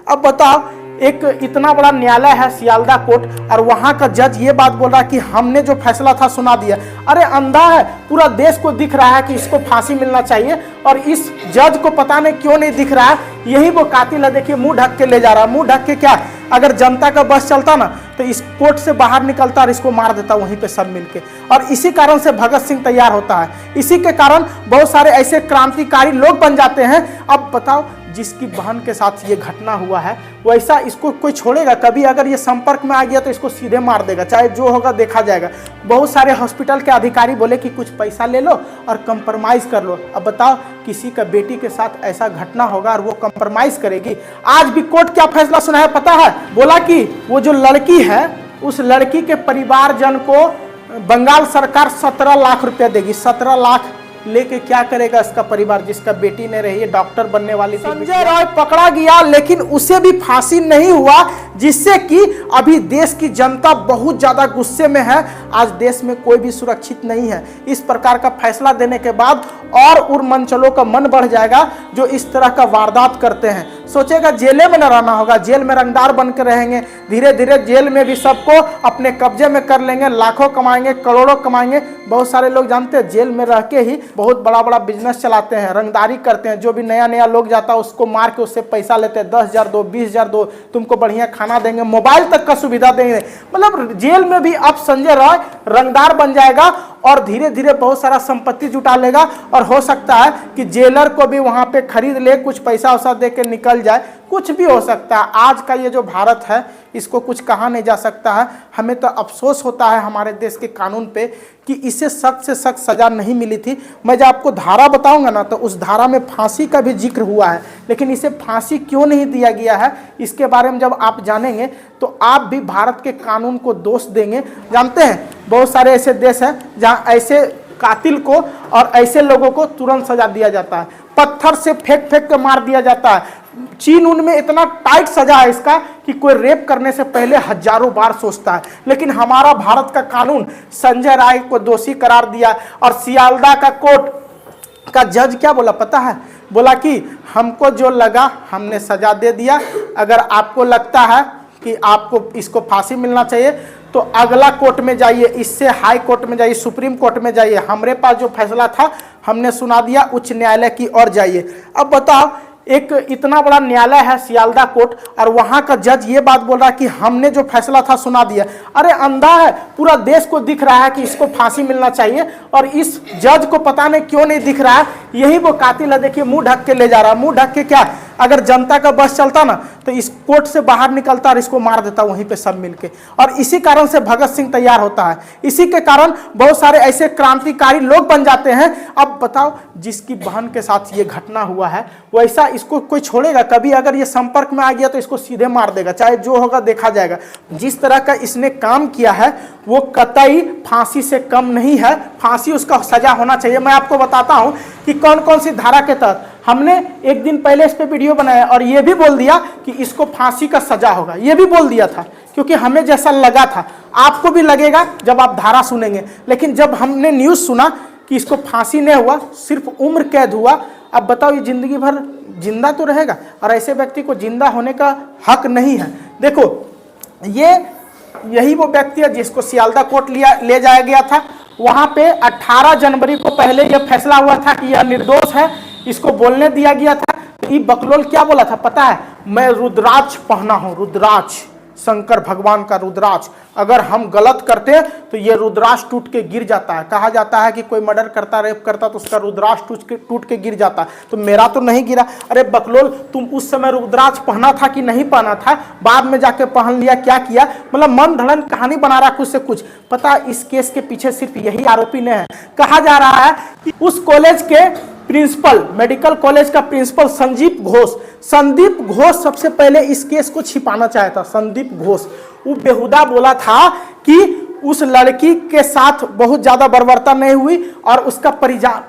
अब बताओ, एक इतना बड़ा न्यायालय है सियालदा कोर्ट, और वहां का जज ये बात बोल रहा है कि हमने जो फैसला था सुना दिया। अरे अंधा है, पूरा देश को दिख रहा है कि इसको फांसी मिलना चाहिए, और इस जज को पता नहीं क्यों नहीं दिख रहा है। यही वो कातिल है, देखिए मुंह ढक के ले जा रहा है। मुंह ढक के क्या, अगर जनता का बस चलता ना तो इस कोर्ट से बाहर निकलता और इसको मार देता वहीं पे सब मिलके। और इसी कारण से भगत सिंह तैयार होता है, इसी के कारण बहुत सारे ऐसे क्रांतिकारी लोग बन जाते हैं। अब बताओ, जिसकी बहन के साथ ये घटना हुआ है वैसा इसको कोई छोड़ेगा कभी? अगर ये संपर्क में आ गया तो इसको सीधे मार देगा, चाहे जो होगा देखा जाएगा। बहुत सारे हॉस्पिटल के अधिकारी बोले कि कुछ पैसा ले लो और कंप्रोमाइज़ कर लो। अब बताओ, किसी का बेटी के साथ ऐसा घटना होगा और वो कंप्रोमाइज़ करेगी? आज भी कोर्ट क्या फैसला सुना है पता है? बोला कि वो जो लड़की है उस लड़की के परिवारजन को बंगाल सरकार 17 लाख रुपया देगी। 17 लाख लेके क्या करेगा इसका परिवार, जिसका बेटी ने रही है डॉक्टर बनने वाली थी। संजय राय पकड़ा गया लेकिन उसे भी फांसी नहीं हुआ, जिससे कि अभी देश की जनता बहुत ज्यादा गुस्से में है। आज देश में कोई भी सुरक्षित नहीं है। इस प्रकार का फैसला देने के बाद और उर्मंचलों का मन बढ़ जाएगा जो इस तरह का वारदात करते हैं। सोचेगा जेले में न रहना होगा, जेल में रंगदार बन के रहेंगे, धीरे धीरे जेल में भी सबको अपने कब्जे में कर लेंगे, लाखों कमाएंगे, करोड़ों कमाएंगे। बहुत सारे लोग जानते हैं जेल में रह के ही बहुत बड़ा बड़ा बिजनेस चलाते हैं, रंगदारी करते हैं। जो भी नया नया लोग जाता है उसको मार के उससे पैसा लेते हैं, 10,000 दो, 20,000 दो, तुमको बढ़िया खाना देंगे, मोबाइल तक का सुविधा देंगे। मतलब जेल में भी अब संजय राय रंगदार बन जाएगा और धीरे धीरे बहुत सारा संपत्ति जुटा लेगा, और हो सकता है कि जेलर को भी वहां पे खरीद ले, कुछ पैसा वैसा दे के निकल जाए। कुछ भी हो सकता है। आज का ये जो भारत है इसको कुछ कहा नहीं जा सकता है। हमें तो अफसोस होता है हमारे देश के कानून पे कि इसे सख्त से सख्त सजा नहीं मिली थी। मैं जब आपको धारा बताऊंगा ना तो उस धारा में फांसी का भी जिक्र हुआ है, लेकिन इसे फांसी क्यों नहीं दिया गया है इसके बारे में जब आप जानेंगे तो आप भी भारत के कानून को दोष देंगे। जानते हैं बहुत सारे ऐसे देश हैं जहाँ ऐसे कातिल को और ऐसे लोगों को तुरंत सजा दिया जाता है, पत्थर से फेंक फेंक के मार दिया जाता है। चीन उनमें इतना टाइट सजा है इसका कि कोई रेप करने से पहले हजारों बार सोचता है। लेकिन हमारा भारत का कानून संजय राय को दोषी करार दिया, और सियालदा का कोर्ट का जज क्या बोला पता है? बोला कि हमको जो लगा हमने सजा दे दिया, अगर आपको लगता है कि आपको इसको फांसी मिलना चाहिए तो अगला कोर्ट में जाइए, इससे हाई कोर्ट में जाइए, सुप्रीम कोर्ट में जाइए। हमारे पास जो फैसला था हमने सुना दिया, उच्च न्यायालय की ओर जाइए। अब बताओ, एक इतना बड़ा न्यायालय है सियालदा कोर्ट, और वहां का जज ये बात बोल रहा है कि हमने जो फैसला था सुना दिया। अरे अंधा है, पूरा देश को दिख रहा है कि इसको फांसी मिलना चाहिए, और इस जज को पता नहीं क्यों नहीं दिख रहा है। यही वो कातिल है, देखिए मुंह ढक के ले जा रहा है। मुंह ढक के क्या, अगर जनता का बस चलता ना तो इस कोर्ट से बाहर निकलता और इसको मार देता वहीं पे सब मिलके। और इसी कारण से भगत सिंह तैयार होता है, इसी के कारण बहुत सारे ऐसे क्रांतिकारी लोग बन जाते हैं। अब बताओ, जिसकी बहन के साथ ये घटना हुआ है वैसा इसको कोई छोड़ेगा कभी? अगर ये संपर्क में आ गया तो इसको सीधे मार देगा, चाहे जो होगा देखा जाएगा। जिस तरह का इसने काम किया है वो कतई फांसी से कम नहीं है, फांसी उसका सजा होना चाहिए। मैं आपको बताता हूं कि कौन कौन सी धारा के तहत हमने एक दिन पहले इस पे वीडियो बनाया और ये भी बोल दिया कि इसको फांसी का सजा होगा। ये भी बोल दिया था क्योंकि हमें जैसा लगा था आपको भी लगेगा जब आप धारा सुनेंगे। लेकिन जब हमने न्यूज़ सुना कि इसको फांसी नहीं हुआ, सिर्फ उम्र कैद हुआ, अब बताओ ये जिंदगी भर जिंदा तो रहेगा? और ऐसे व्यक्ति को जिंदा होने का हक नहीं है। देखो, यही वो व्यक्ति है जिसको सियालदा कोर्ट ले जाया गया था। वहां पे 18 जनवरी को पहले यह फैसला हुआ था कि यह निर्दोष है, इसको बोलने दिया गया था। ये बकलोल क्या बोला था पता है? मैं रुद्राक्ष पहना हूं, रुद्राक्ष, शंकर भगवान का रुद्राक्ष। अगर हम गलत करते हैं तो ये रुद्राक्ष टूट के गिर जाता है। कहा जाता है कि कोई मर्डर करता, रेप करता तो उसका रुद्राक्ष टूट के गिर जाता, तो मेरा तो नहीं गिरा। अरे बकलोल, तुम उस समय रुद्राक्ष पहना था कि नहीं पहना था? बाद में जाके पहन लिया, क्या किया? मतलब मन धड़न कहानी बना रहा कुछ से कुछ। पता, इस केस के पीछे सिर्फ यही आरोपी ने है। कहा जा रहा है कि उस कॉलेज के प्रिंसिपल, मेडिकल कॉलेज का प्रिंसिपल संदीप घोष सबसे पहले इस केस को छिपाना चाहा था। संदीप घोष वो बेहुदा बोला था कि उस लड़की के साथ बहुत ज्यादा बर्बरता नहीं हुई, और उसका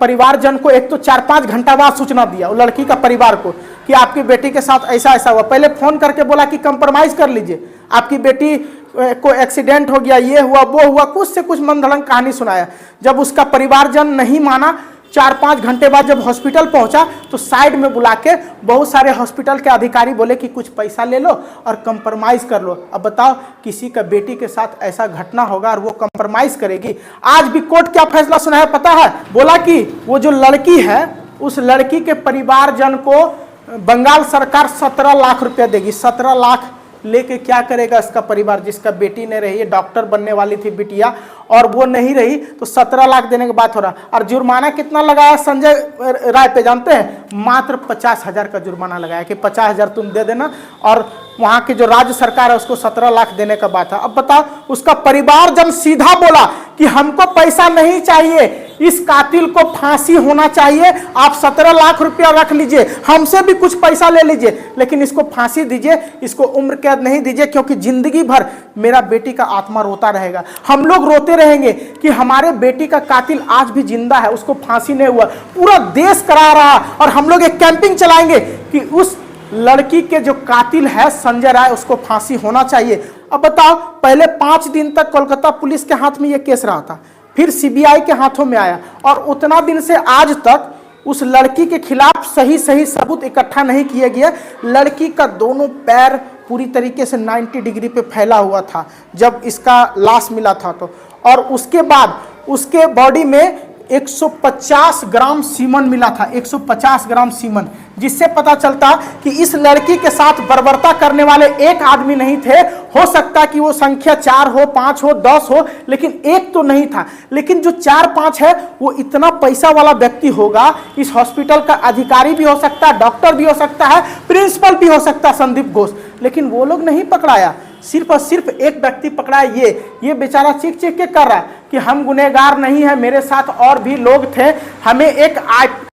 परिवारजन को एक तो 4-5 घंटा बाद सूचना दिया वो लड़की का परिवार को कि आपकी बेटी के साथ ऐसा ऐसा हुआ। पहले फोन करके बोला कि कंप्रोमाइज कर लीजिए, आपकी बेटी को एक्सीडेंट हो गया, ये हुआ वो हुआ, कुछ से कुछ मनधड़न कहानी सुनाया। जब उसका परिवारजन नहीं माना 4-5 घंटे बाद जब हॉस्पिटल पहुंचा तो साइड में बुला के बहुत सारे हॉस्पिटल के अधिकारी बोले कि कुछ पैसा ले लो और कंप्रोमाइज कर लो। अब बताओ किसी का बेटी के साथ ऐसा घटना होगा और वो कंप्रोमाइज करेगी? आज भी कोर्ट क्या फैसला सुना है पता है? बोला कि वो जो लड़की है उस लड़की के परिवारजन को बंगाल सरकार 17 लाख रुपया देगी। 17 लाख लेके क्या करेगा इसका परिवार, जिसका बेटी नहीं रही, डॉक्टर बनने वाली थी बिटिया और वो नहीं रही, तो 17 लाख देने की बात हो रहा। और जुर्माना कितना लगाया संजय राय पे जानते हैं? मात्र 50,000 का जुर्माना लगाया कि 50,000 तुम दे देना, और वहां की जो राज्य सरकार है उसको 17 लाख देने का बात है। अब बताओ उसका परिवारजन सीधा बोला कि हमको पैसा नहीं चाहिए, इस कातिल को फांसी होना चाहिए, आप 17 लाख रुपया रख लीजिए, हमसे भी कुछ पैसा ले लीजिए, लेकिन इसको फांसी दीजिए, इसको उम्र कैद नहीं दीजिए, क्योंकि जिंदगी भर मेरा बेटी का आत्मा रोता रहेगा, हम लोग रोते रहेंगे कि हमारे बेटी का कातिल आज भी जिंदा है, उसको फांसी नहीं हुआ। पूरा देश करा रहा और हम लोग एक कैंपिंग चलाएंगे कि उस लड़की के जो कातिल है संजय राय उसको फांसी होना चाहिए। अब बताओ पहले 5 दिन तक कोलकाता पुलिस के हाथ में यह केस रहा था, फिर सीबीआई के हाथों में आया, और उतना दिन से आज तक उस लड़की के खिलाफ सही सबूत इकट्ठा नहीं किया गया। लड़की का दोनों पैर पूरी तरीके से 90 डिग्री पे फैला हुआ था जब इसका लाश मिला था तो, और उसके बाद उसके बॉडी में 150 ग्राम सीमन मिला था, 150 ग्राम सीमन, जिससे पता चलता कि इस लड़की के साथ बर्बरता करने वाले एक आदमी नहीं थे। हो सकता कि वो संख्या 4 हो, 5 हो, 10 हो, लेकिन एक तो नहीं था। लेकिन जो 4-5 है वो इतना पैसा वाला व्यक्ति होगा, इस हॉस्पिटल का अधिकारी भी हो सकता है, डॉक्टर भी हो सकता है, प्रिंसिपल भी हो सकता है, संदीप घोष, लेकिन वो लोग नहीं पकड़ाया। सिर्फ और सिर्फ एक व्यक्ति पकड़ा है, ये बेचारा चीख के कर रहा है कि हम गुनहगार नहीं है, मेरे साथ और भी लोग थे, हमें एक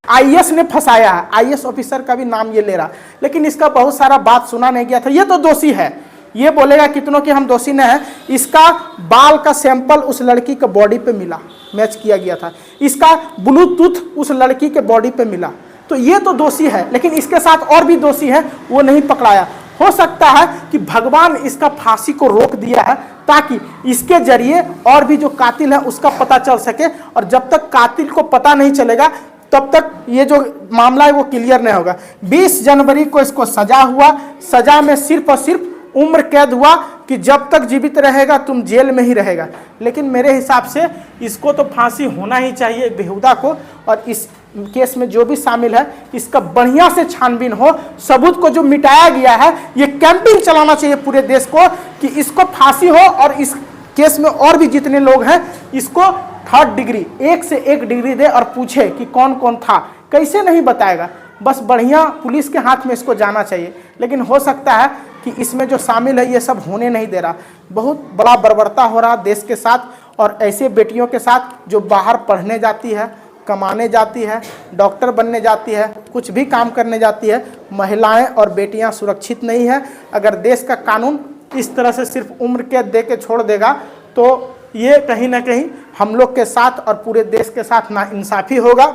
आईएएस ने फंसाया है। आईएएस ऑफिसर का भी नाम ये ले रहा, लेकिन इसका बहुत सारा बात सुना नहीं गया था। ये तो दोषी है, ये बोलेगा कितनों कि हम दोषी नहीं है। इसका बाल का सैंपल उस लड़की के बॉडी पे मिला, मैच किया गया था, इसका ब्लूटूथ उस लड़की के बॉडी पे मिला, तो ये तो दोषी है, लेकिन इसके साथ और भी दोषी है, वो नहीं पकड़ाया। हो सकता है कि भगवान इसका फांसी को रोक दिया है ताकि इसके जरिए और भी जो कातिल है उसका पता चल सके, और जब तक कातिल को पता नहीं चलेगा तब तक ये जो मामला है वो क्लियर नहीं होगा। 20 जनवरी को इसको सजा हुआ, सजा में सिर्फ और सिर्फ उम्र कैद हुआ कि जब तक जीवित रहेगा तुम जेल में ही रहेगा। लेकिन मेरे हिसाब से इसको तो फांसी होना ही चाहिए बेहुदा को, और इस केस में जो भी शामिल है इसका बढ़िया से छानबीन हो, सबूत को जो मिटाया गया है ये कैंपिंग चलाना चाहिए पूरे देश को कि इसको फांसी हो, और इस केस में और भी जितने लोग हैं इसको 3rd डिग्री, 1 से 1 डिग्री दे और पूछे कि कौन कौन था। कैसे नहीं बताएगा, बस बढ़िया पुलिस के हाथ में इसको जाना चाहिए। लेकिन हो सकता है कि इसमें जो शामिल है ये सब होने नहीं दे रहा। बहुत बड़ा बर्बरता हो रहा देश के साथ, और ऐसे बेटियों के साथ जो बाहर पढ़ने जाती है, कमाने जाती है, डॉक्टर बनने जाती है, कुछ भी काम करने जाती है, महिलाएं और बेटियां सुरक्षित नहीं है। अगर देश का कानून इस तरह से सिर्फ उम्र कैद दे के छोड़ देगा तो ये कहीं ना कहीं हम लोग के साथ और पूरे देश के साथ नाइंसाफ़ी होगा।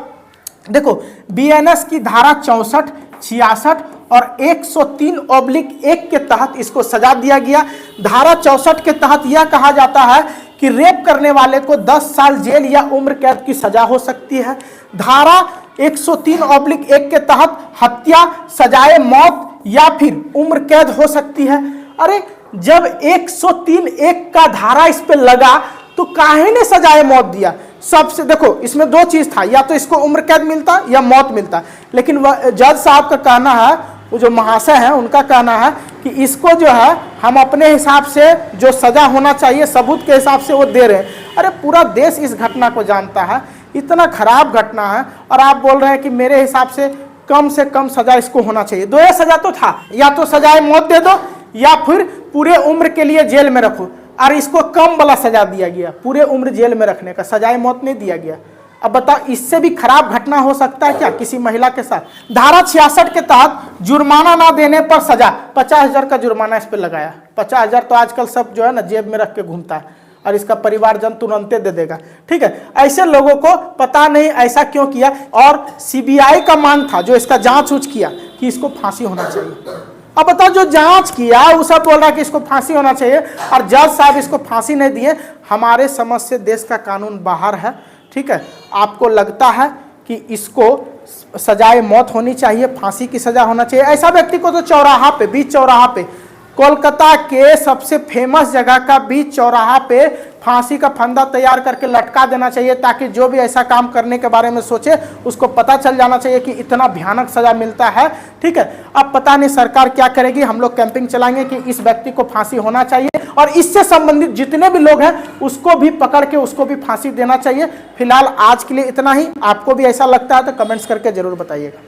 देखो बीएनएस की धारा 64, 66 और 103/1 के तहत इसको सजा दिया गया। धारा 64 के तहत यह कहा जाता है कि रेप करने वाले को 10 साल जेल या उम्र कैद की सजा हो सकती है। धारा 103/1 के तहत हत्या, सजाए मौत या फिर उम्र कैद हो सकती है। अरे जब 103(1) का धारा इस पे लगा तो काहे ने सजाए मौत दिया? सबसे देखो इसमें 2 चीज था, या तो इसको उम्र कैद मिलता या मौत मिलता, लेकिन जज साहब का कहना है, वो जो महाशय हैं उनका कहना है कि इसको जो है हम अपने हिसाब से जो सजा होना चाहिए सबूत के हिसाब से वो दे रहे हैं। अरे पूरा देश इस घटना को जानता है, इतना खराब घटना है, और आप बोल रहे हैं कि मेरे हिसाब से कम सजा इसको होना चाहिए। 2 सजा तो था, या तो सजाए मौत दे दो या फिर पूरे उम्र के लिए जेल में रखो, और इसको कम वाला सजा दिया गया, पूरे उम्र जेल में रखने का, सजाए मौत नहीं दिया गया। अब बताओ इससे भी खराब घटना हो सकता है क्या किसी महिला के साथ? धारा 66 के तहत जुर्माना ना देने पर सजा, 50,000 का जुर्माना इस पे लगाया। 50,000 तो आजकल सब जो है ना जेब में रख के घूमता है, और इसका परिवारजन तुरंत दे देगा। ठीक है, ऐसे लोगों को पता नहीं ऐसा क्यों किया, और सीबीआई का मांग था जो इसका जांच उच किया कि इसको फांसी होना चाहिए। अब बताओ जो जांच किया वो सब बोल रहा है कि इसको फांसी होना चाहिए, और जज साहब इसको फांसी नहीं दिए। हमारे समझ से देश का कानून बाहर है। ठीक है, आपको लगता है कि इसको सजाए मौत होनी चाहिए, फांसी की सजा होना चाहिए। ऐसा व्यक्ति को तो चौराहा पे, बीच चौराहा पे, कोलकाता के सबसे फेमस जगह का बीच चौराहा पे फांसी का फंदा तैयार करके लटका देना चाहिए, ताकि जो भी ऐसा काम करने के बारे में सोचे उसको पता चल जाना चाहिए कि इतना भयानक सजा मिलता है। ठीक है, अब पता नहीं सरकार क्या करेगी। हम लोग कैंपिंग चलाएंगे कि इस व्यक्ति को फांसी होना चाहिए और इससे संबंधित जितने भी लोग हैं उसको भी पकड़ के उसको भी फांसी देना चाहिए। फिलहाल आज के लिए इतना ही। आपको भी ऐसा लगता है तो कमेंट्स करके जरूर बताइएगा।